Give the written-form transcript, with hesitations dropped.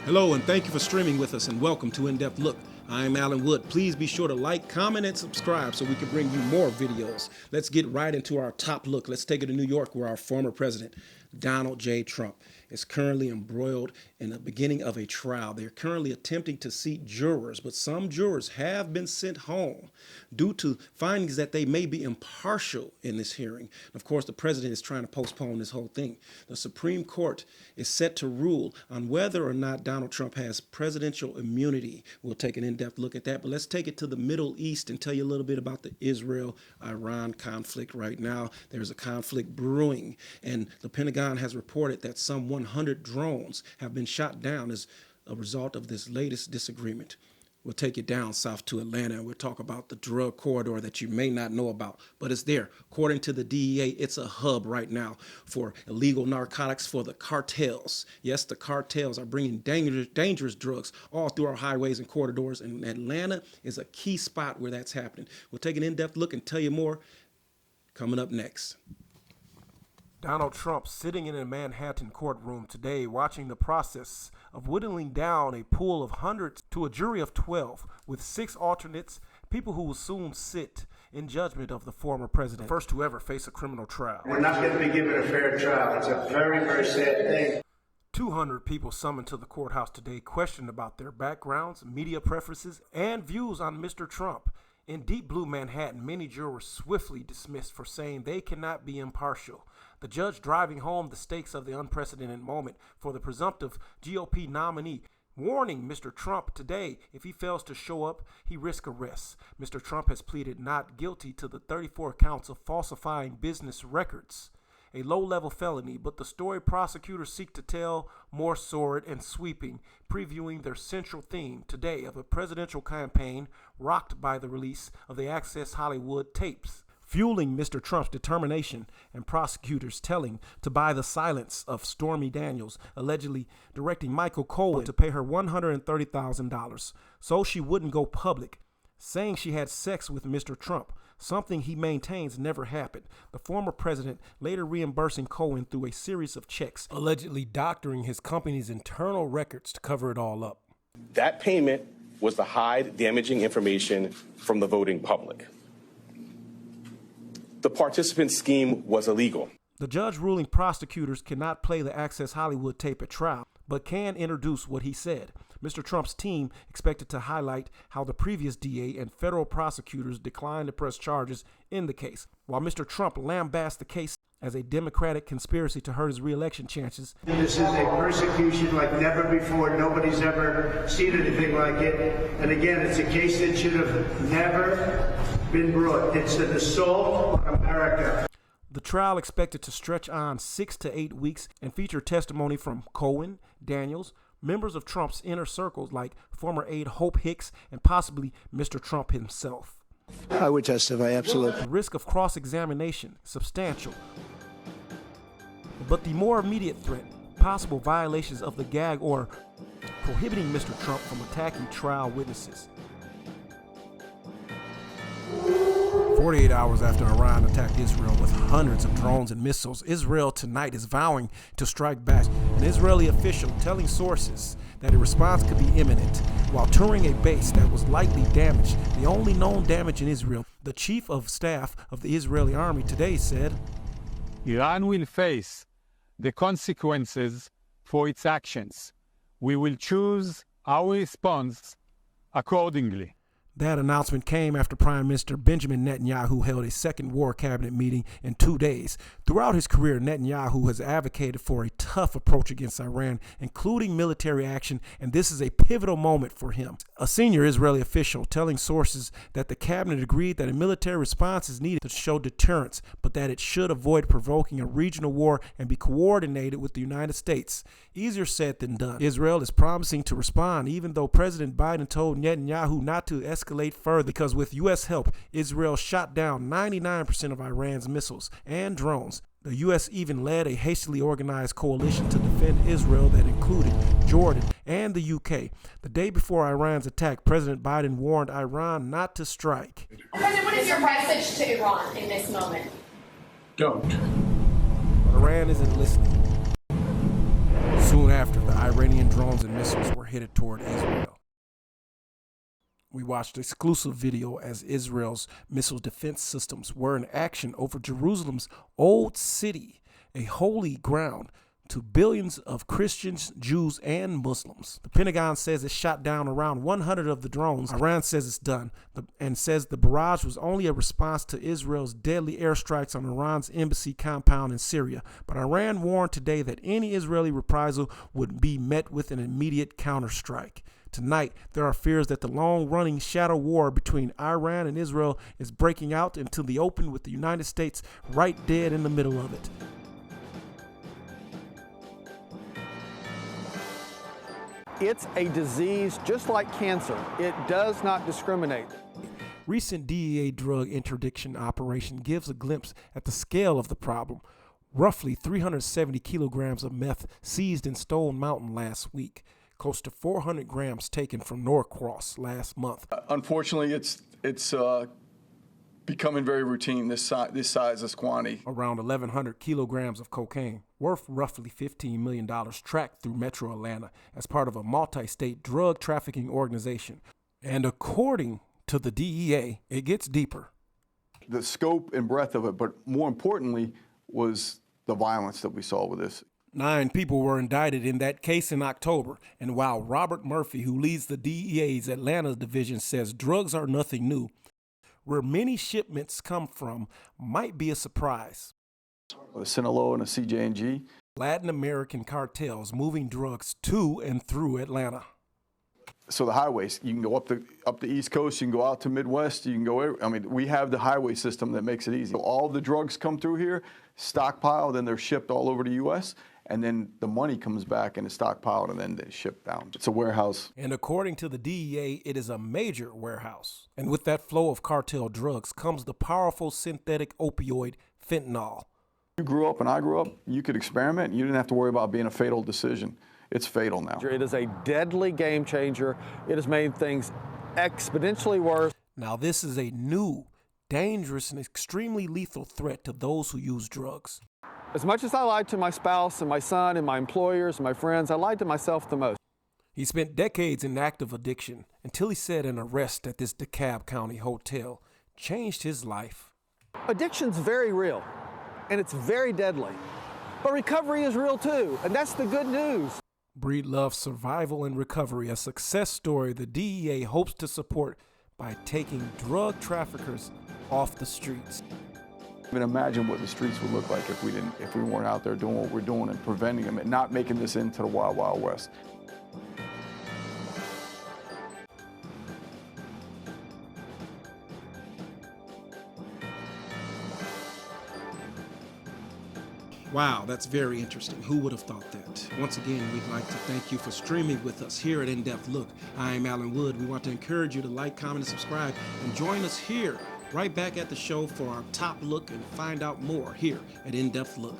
Hello, and thank you for streaming with us, and welcome to In-Depth Look. I'm Alan Wood. Please be sure to like, comment, and subscribe so we can bring you more videos. Let's get right into our top look. Let's take it to New York, where our former president, Donald J. Trump, is currently embroiled in the beginning of a trial. They're currently attempting to seat jurors, but some jurors have been sent home due to findings that they may be impartial in this hearing. Of course, the president is trying to postpone this whole thing. The Supreme Court is set to rule on whether or not Donald Trump has presidential immunity. We'll take an in-depth look at that, but let's take it to the Middle East and tell you a little bit about the Israel-Iran conflict right now. There's a conflict brewing, and the Pentagon has reported that some 100 drones have been shot down as a result of this latest disagreement. We'll take you down south to Atlanta, and we'll talk about the drug corridor that you may not know about, but it's there. According to the DEA, it's a hub right now for illegal narcotics for the cartels. Yes, the cartels are bringing dangerous drugs all through our highways and corridors, and Atlanta is a key spot where that's happening. We'll take an in-depth look and tell you more coming up next. Donald Trump sitting in a Manhattan courtroom today watching the process of whittling down a pool of hundreds to a jury of 12 with 6 alternates, people who will soon sit in judgment of the former president, first to ever face a criminal trial. We're not going to be given a fair trial. It's a very, very sad thing. 200 people summoned to the courthouse today questioned about their backgrounds, media preferences, and views on Mr. Trump. In deep blue Manhattan, many jurors swiftly dismissed for saying they cannot be impartial. The judge driving home the stakes of the unprecedented moment for the presumptive GOP nominee, warning Mr. Trump today if he fails to show up, he risks arrest. Mr. Trump has pleaded not guilty to the 34 counts of falsifying business records, a low-level felony, but the story prosecutors seek to tell more sordid and sweeping, previewing their central theme today of a presidential campaign rocked by the release of the Access Hollywood tapes, fueling Mr. Trump's determination, and prosecutors telling to buy the silence of Stormy Daniels, allegedly directing Michael Cohen to pay her $130,000 so she wouldn't go public, saying she had sex with Mr. Trump, something he maintains never happened. The former president later reimbursing Cohen through a series of checks, allegedly doctoring his company's internal records to cover it all up. That payment was to hide damaging information from the voting public. The participant scheme was illegal. The judge ruling prosecutors cannot play the Access Hollywood tape at trial, but can introduce what he said. Mr. Trump's team expected to highlight how the previous DA and federal prosecutors declined to press charges in the case, while Mr. Trump lambasted the case as a Democratic conspiracy to hurt his re-election chances. This is a persecution like never before. Nobody's ever seen anything like it. And again, it's a case that should have never been brought. It's an assault on America. The trial expected to stretch on 6 to 8 weeks and feature testimony from Cohen, Daniels, members of Trump's inner circles like former aide Hope Hicks, and possibly Mr. Trump himself. I would testify, absolutely. The risk of cross-examination, substantial. But the more immediate threat, possible violations of the gag order prohibiting Mr. Trump from attacking trial witnesses. 48 hours after Iran attacked Israel with hundreds of drones and missiles, Israel tonight is vowing to strike back. An Israeli official telling sources that a response could be imminent. While touring a base that was lightly damaged, the only known damage in Israel, the chief of staff of the Israeli army today said, Iran will face the consequences for its actions. We will choose our response accordingly. That announcement came after Prime Minister Benjamin Netanyahu held a second war cabinet meeting in 2 days. Throughout his career, Netanyahu has advocated for a tough approach against Iran, including military action, and this is a pivotal moment for him. A senior Israeli official telling sources that the cabinet agreed that a military response is needed to show deterrence, but that it should avoid provoking a regional war and be coordinated with the United States. Easier said than done. Israel is promising to respond, even though President Biden told Netanyahu not to escalate further, because with U.S. help, Israel shot down 99% of Iran's missiles and drones. The U.S. even led a hastily organized coalition to defend Israel that included Jordan and the U.K. The day before Iran's attack, President Biden warned Iran not to strike. President, what is your message to Iran in this moment? Don't. But Iran isn't listening. Soon after, the Iranian drones and missiles were headed toward Israel. We watched exclusive video as Israel's missile defense systems were in action over Jerusalem's Old City, a holy ground to billions of Christians, Jews, and Muslims. The Pentagon says it shot down around 100 of the drones. Iran says it's done and says the barrage was only a response to Israel's deadly airstrikes on Iran's embassy compound in Syria. But Iran warned today that any Israeli reprisal would be met with an immediate counterstrike. Tonight, there are fears that the long-running shadow war between Iran and Israel is breaking out into the open, with the United States right dead in the middle of it. It's a disease just like cancer. It does not discriminate. Recent DEA drug interdiction operation gives a glimpse at the scale of the problem. Roughly 370 kilograms of meth seized in Stone Mountain last week. Close to 400 grams taken from Norcross last month. Unfortunately, it's becoming very routine, this size, this quantity. Around 1,100 kilograms of cocaine, worth roughly $15 million, tracked through Metro Atlanta as part of a multi-state drug trafficking organization. And according to the DEA, it gets deeper. The scope and breadth of it, but more importantly, was the violence that we saw with this. 9 people were indicted in that case in October, and while Robert Murphy, who leads the DEA's Atlanta division, says drugs are nothing new, where many shipments come from might be a surprise. A Sinaloa and a CJ&G. Latin American cartels moving drugs to and through Atlanta. So the highways, you can go up the East Coast, you can go out to Midwest, you can go, I mean, we have the highway system that makes it easy. So all the drugs come through here, stockpiled, then they're shipped all over the U.S., and then the money comes back and is stockpiled and then they ship down. It's a warehouse. And according to the DEA, it is a major warehouse. And with that flow of cartel drugs comes the powerful synthetic opioid fentanyl. You grew up and I grew up, you could experiment, and you didn't have to worry about being a fatal decision. It's fatal now. It is a deadly game changer. It has made things exponentially worse. Now this is a new, dangerous, and extremely lethal threat to those who use drugs. As much as I lied to my spouse and my son and my employers and my friends, I lied to myself the most. He spent decades in active addiction until he said an arrest at this DeKalb County hotel changed his life. Addiction's very real, and it's very deadly. But recovery is real too, and that's the good news. Breedlove's Survival and Recovery, a success story the DEA hopes to support by taking drug traffickers off the streets. Even imagine what the streets would look like if we weren't out there doing what we're doing and preventing them and not making this into the Wild Wild West. Wow, that's very interesting. Who would have thought that? Once again, we'd like to thank you for streaming with us here at In-Depth Look. I'm Alan Wood. We want to encourage you to like, comment, and subscribe, and join us here right back at the show for our top look and find out more here at In-Depth Look.